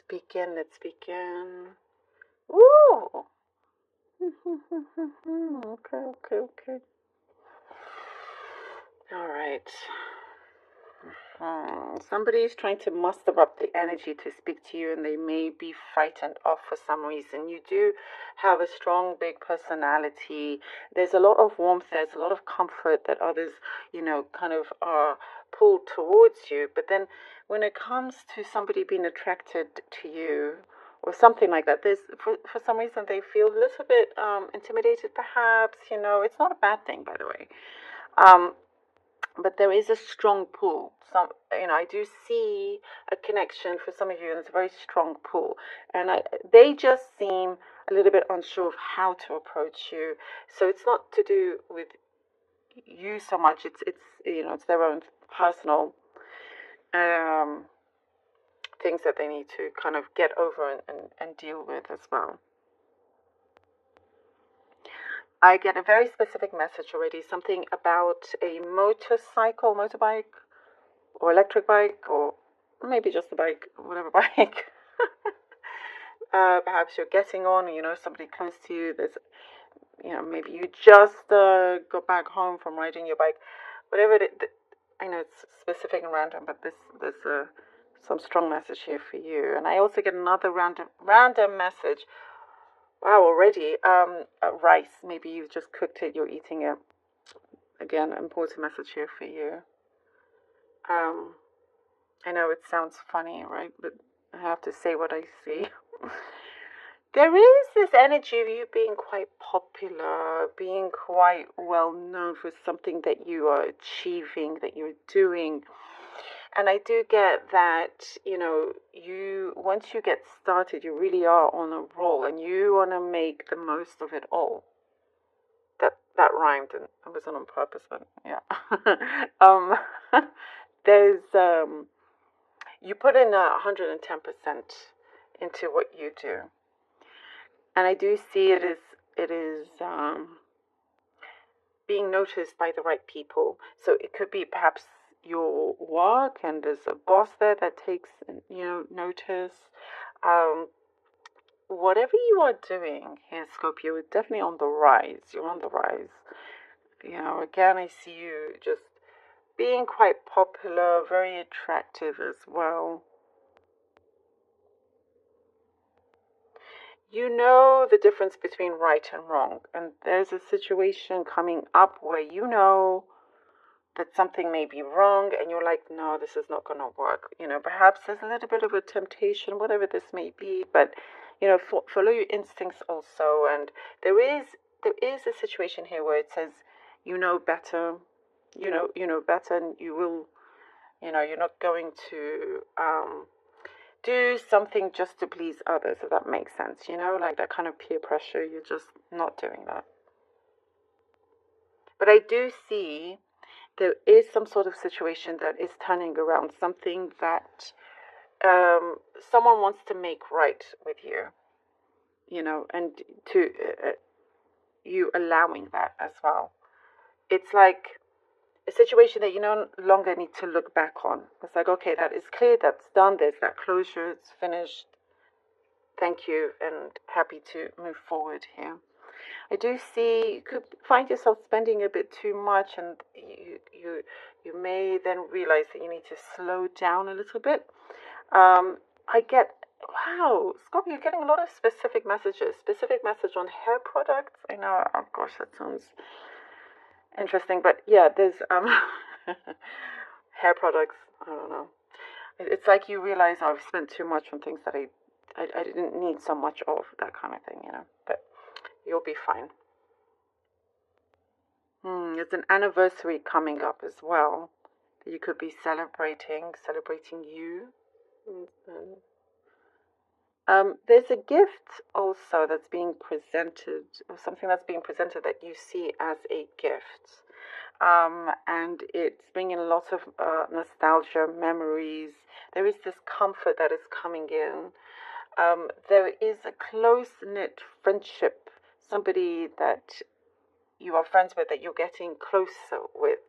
begin. Let's begin. Ooh. Okay. All right. Somebody's trying to muster up the energy to speak to you, and they may be frightened off for some reason. You do have a strong, big personality. There's a lot of warmth. There's a lot of comfort that others, kind of are pulled towards you. But then, when it comes to somebody being attracted to you, or something like that, there's for some reason they feel a little bit intimidated. Perhaps it's not a bad thing, by the way. But there is a strong pull. I do see a connection for some of you, and it's a very strong pull. And they just seem a little bit unsure of how to approach you. So it's not to do with you so much. It's their own personal things that they need to kind of get over and deal with as well. I get a very specific message already, something about a motorbike, or electric bike, or maybe just a bike, whatever bike. Perhaps you're getting on, somebody close to you. There's, maybe you just got back home from riding your bike. Whatever it is, I know it's specific and random, but there's some strong message here for you. And I also get another random message. Wow, already. Rice. Maybe you've just cooked it. You're eating it. Again, important message here for you. I know it sounds funny, right? But I have to say what I see. There is this energy of you being quite popular, being quite well known for something that you are achieving, that you're doing. And I do get that, once you get started, you really are on a roll, and you want to make the most of it all. That rhymed, and it wasn't on purpose, but yeah. There's you put in 110% into what you do, and I do see it is being noticed by the right people. So it could be perhaps your work, and there's a boss there that takes notice. Whatever you are doing here, Scorpio, is definitely on the rise. You're on the rise. Again, I see you just being quite popular, very attractive as well. You know the difference between right and wrong, and there's a situation coming up where that something may be wrong, and you're like, no, this is not going to work. Perhaps there's a little bit of a temptation, whatever this may be, but follow your instincts also. And there is a situation here where it says, better, better, and you will, you're not going to do something just to please others, if that makes sense. Like that kind of peer pressure. You're just not doing that. But I do see there is some sort of situation that is turning around, something that someone wants to make right with you, and to you allowing that as well. It's like a situation that you no longer need to look back on. It's like, okay, that is clear, that's done, there's that closure, it's finished. Thank you, and happy to move forward here. I do see you could find yourself spending a bit too much, and you may then realize that you need to slow down a little bit. I get, wow, Scorpio, you're getting a lot of specific messages. Specific message on hair products. I know, oh gosh, that sounds interesting, but yeah, there's hair products. I don't know. It's like you realize, I've spent too much on things that I didn't need so much of, that kind of thing, But you'll be fine. It's an anniversary coming up as well. You could be celebrating you. There's a gift also that's being presented, or something that's being presented that you see as a gift. And it's bringing lots of nostalgia, memories. There is this comfort that is coming in. There is a close-knit friendship, somebody that you are friends with, that you're getting closer with.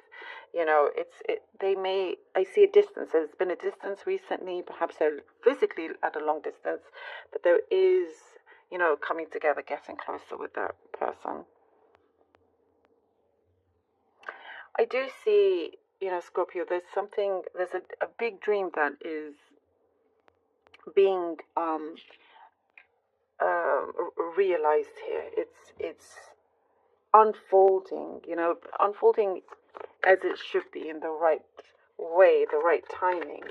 I see a distance. There's been a distance recently. Perhaps they're physically at a long distance, but there is, coming together, getting closer with that person. I do see, Scorpio, there's a big dream that is being realized here. It's unfolding, unfolding as it should be, in the right way, the right timing.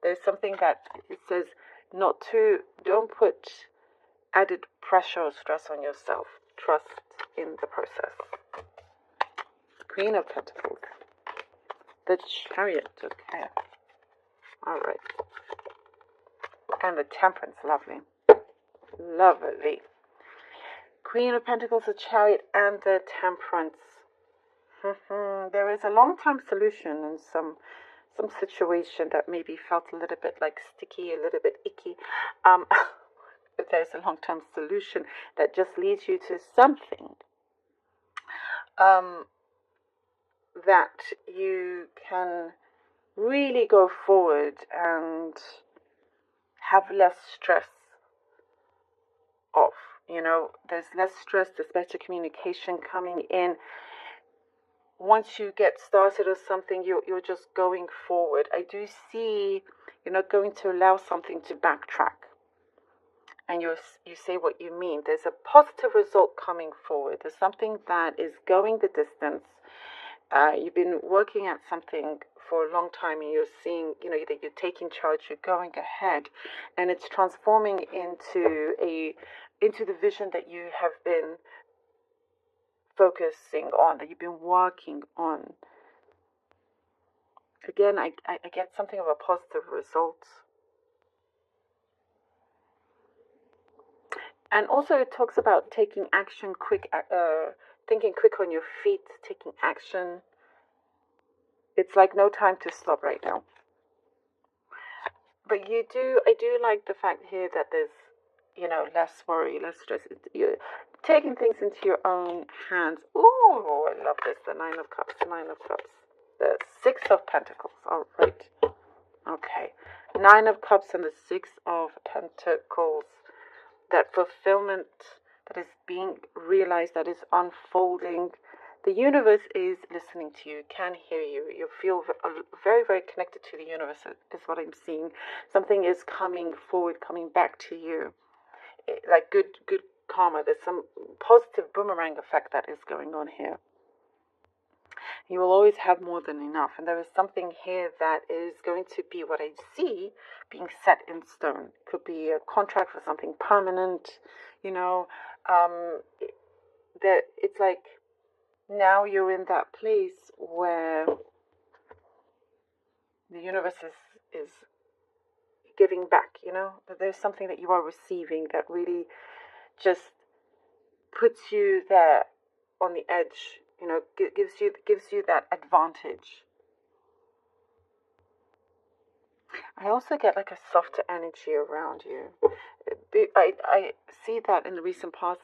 There's something that it says don't put added pressure or stress on yourself. Trust in the process. Queen of Pentacles. The Chariot. Okay. All right. And the Temperance. Lovely. Lovely. Queen of Pentacles, the Chariot, and the Temperance. There is a long-term solution in some situation that maybe felt a little bit like sticky, a little bit icky. But there's a long-term solution that just leads you to something that you can really go forward and have less stress of. There's less stress, there's better communication coming in. Once you get started or something, you're just going forward. I do see you're not going to allow something to backtrack. And you say what you mean. There's a positive result coming forward. There's something that is going the distance. You've been working at something for a long time, and you're seeing, that you're taking charge, you're going ahead, and it's transforming into the vision that you have been focusing on, that you've been working on. Again, I get something of a positive result. And also it talks about taking action thinking quick on your feet, taking action. It's like no time to stop right now. But I do like the fact here that there's, less worry, less stress. You're taking things into your own hands. Ooh, I love this. The Nine of Cups, the Six of Pentacles. All right. Okay. Nine of Cups and the Six of Pentacles. That fulfillment that is being realized, that is unfolding. The universe is listening to you, can hear you. You feel very, very connected to the universe, is what I'm seeing. Something is coming forward, coming back to you. Like good karma. There's some positive boomerang effect that is going on here. You will always have more than enough. And there is something here that is going to be, what I see, being set in stone. It could be a contract for something permanent, it's like now you're in that place where the universe is giving back, that there's something that you are receiving that really just puts you there on the edge, gives you that advantage. I also get like a softer energy around you. I see that in the recent past,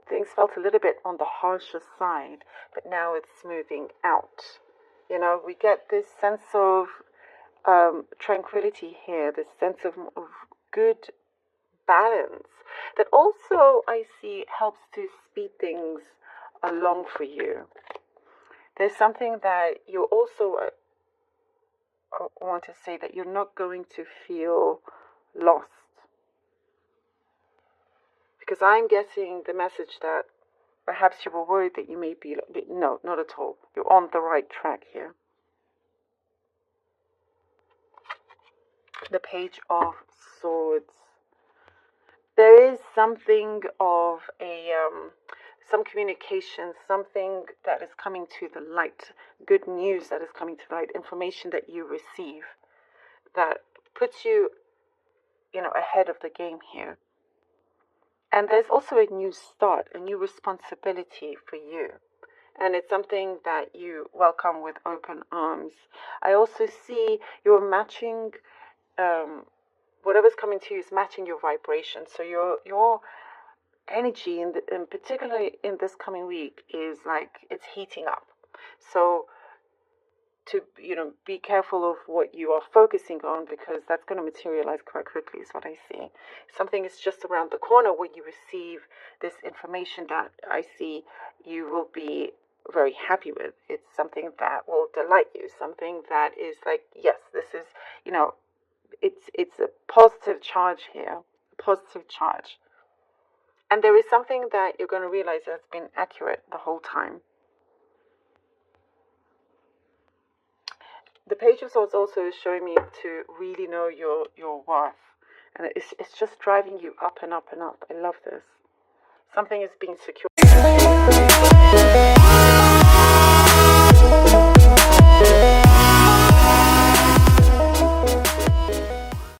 things felt a little bit on the harsher side, but now it's smoothing out. We get this sense of tranquility here, this sense of good balance that also I see helps to speed things along for you. There's something that you also want to say, that you're not going to feel lost. Because I'm getting the message that perhaps you were worried that you may be... No, not at all. You're on the right track here. The Page of Swords. There is something of some communication, something that is coming to the light, good news that is coming to the light, information that you receive that puts you, ahead of the game here. And there's also a new start, a new responsibility for you. And it's something that you welcome with open arms. I also see you're matching, whatever's coming to you is matching your vibration. So your energy, in particularly in this coming week, is like it's heating up. So to, be careful of what you are focusing on, because that's going to materialize quite quickly, is what I see. Something is just around the corner where you receive this information that I see you will be very happy with. It's something that will delight you, something that is like, yes, this is, it's a positive charge here, a positive charge. And there is something that you're going to realize has been accurate the whole time. The Page of Swords also is showing me to really know your worth. And it's just driving you up and up and up. I love this. Something is being secured.